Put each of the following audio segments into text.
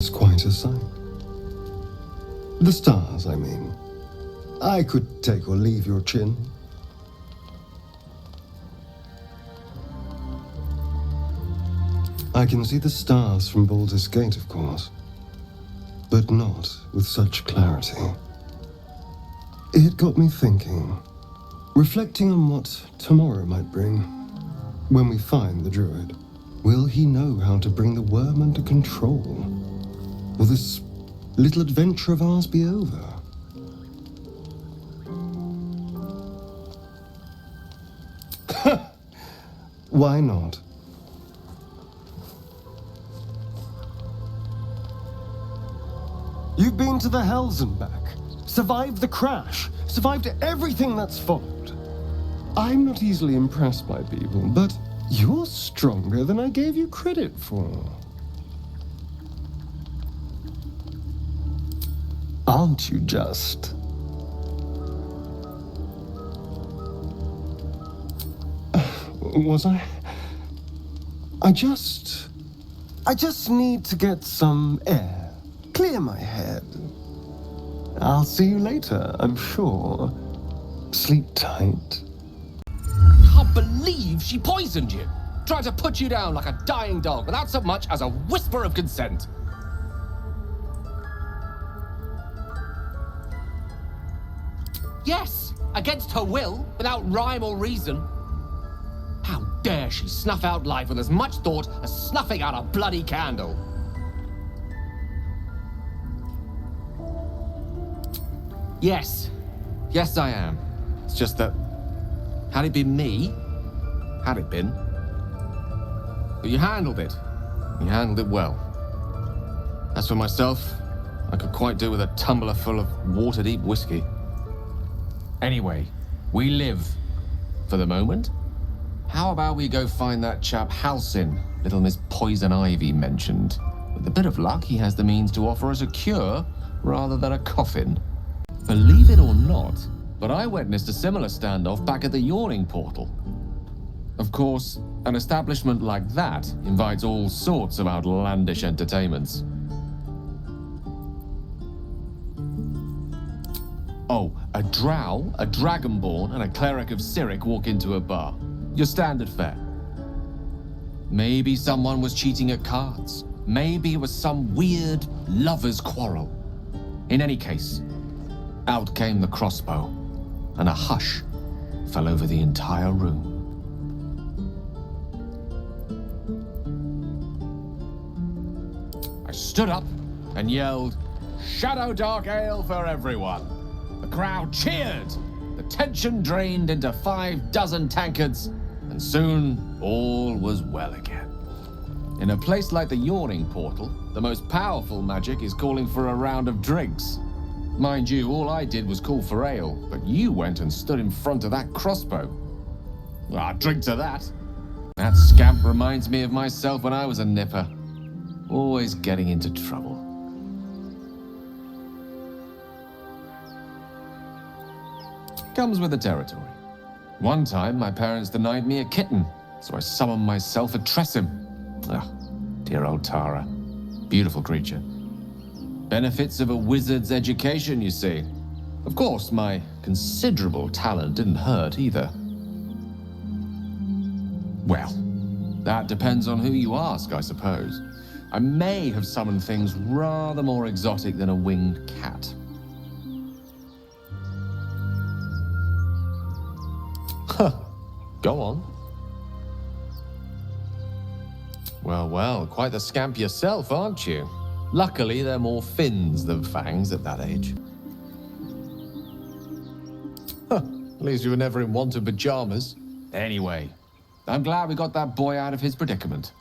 It's quite a sight. The stars, I mean. I could take or leave your chin. I can see the stars from Baldur's Gate, of course, but not with such clarity. It got me thinking, reflecting on what tomorrow might bring. When we find the Druid, will he know how to bring the worm under control? Will this little adventure of ours be over? Why not? You've been to the Hells and back, survived the crash, survived everything that's followed. I'm not easily impressed by people, but you're stronger than I gave you credit for. Aren't you just? Was I? I just need to get some air. Clear my head. I'll see you later, I'm sure. Sleep tight. Can't believe she poisoned you. Tried to put you down like a dying dog without so much as a whisper of consent. Yes, against her will, without rhyme or reason. How dare she snuff out life with as much thought as snuffing out a bloody candle? Yes. Yes, I am. It's just that, had it been me, had it been, but you handled it. You handled it well. As for myself, I could quite do with a tumbler full of water-deep whiskey. Anyway, we live. For the moment. How about we go find that chap Halsin, little Miss Poison Ivy mentioned. With a bit of luck, he has the means to offer us a cure rather than a coffin. Believe it or not, but I witnessed a similar standoff back at the Yawning Portal. Of course, an establishment like that invites all sorts of outlandish entertainments. Oh, a drow, a dragonborn, and a cleric of Cyric walk into a bar. Your standard fare. Maybe someone was cheating at cards. Maybe it was some weird lover's quarrel. In any case, out came the crossbow, and a hush fell over the entire room. I stood up and yelled, "Shadow Dark Ale for everyone!" The crowd cheered, the tension drained into 6 tankards, and soon all was well again. In a place like the Yawning Portal, the most powerful magic is calling for a round of drinks. Mind you, all I did was call for ale, but you went and stood in front of that crossbow. Ah, drink to that. That scamp reminds me of myself when I was a nipper. Always getting into trouble. Comes with the territory. One time, my parents denied me a kitten, so I summoned myself a Tressim. Ah, dear old Tara. Beautiful creature. Benefits of a wizard's education, you see. Of course, my considerable talent didn't hurt either. Well, that depends on who you ask, I suppose. I may have summoned things rather more exotic than a winged cat. Huh. Go on. Well, quite the scamp yourself, aren't you? Luckily, they're more fins than fangs at that age. Huh. At least you were never in want of pajamas. Anyway, I'm glad we got that boy out of his predicament.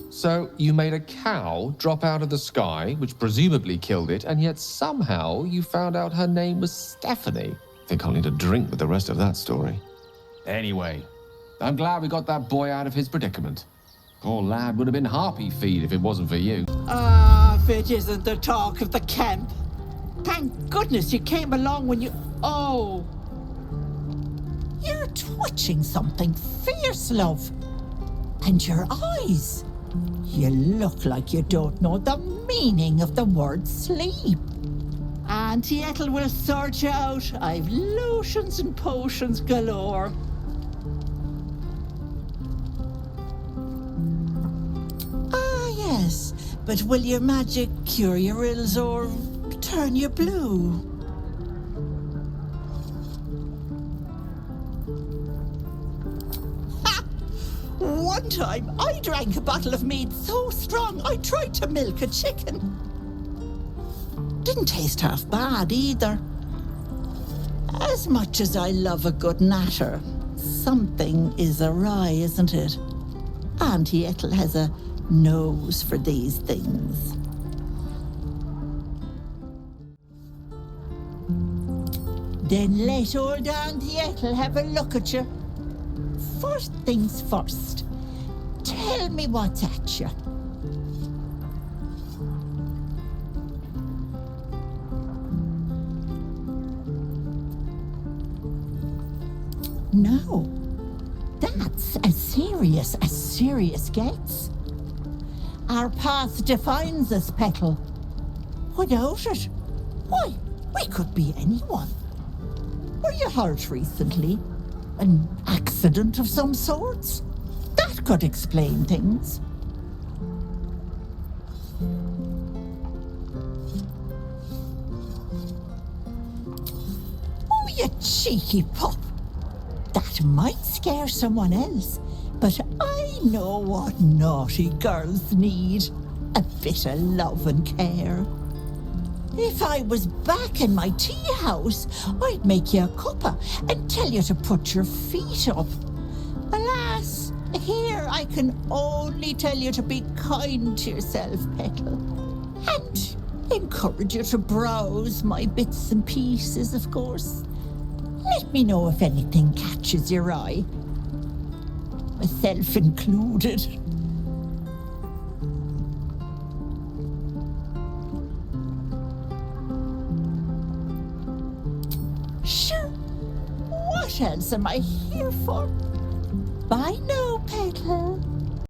So, you made a cow drop out of the sky, which presumably killed it, and yet somehow you found out her name was Stephanie. Think I'll need a drink with the rest of that story. Anyway, I'm glad we got that boy out of his predicament. Poor lad would have been harpy feed if it wasn't for you. If it isn't the talk of the camp. Thank goodness you came along when you... Oh. You're twitching something fierce, love. And your eyes. You look like you don't know the meaning of the word sleep. Auntie Ethel will sort you out. I've lotions and potions galore. Ah, yes. But will your magic cure your ills or turn you blue? Ha! One time I drank a bottle of mead so strong I tried to milk a chicken. Didn't taste half bad either. As much as I love a good natter, something is awry, isn't it? Auntie Ethel has a nose for these things. Then let old Auntie Ethel have a look at you. First things first, tell me what's at you. No, that's as serious gets. Our past defines us, Petal. Without it, why, we could be anyone. Were you hurt recently? An accident of some sorts? That could explain things. Oh, you cheeky pup. That might scare someone else, but I know what naughty girls need. A bit of love and care. If I was back in my tea house, I'd make you a cuppa and tell you to put your feet up. Alas, here I can only tell you to be kind to yourself, Petal, and encourage you to browse my bits and pieces, of course. Let me know if anything catches your eye, myself included. Sure, what else am I here for? Bye now, Petal.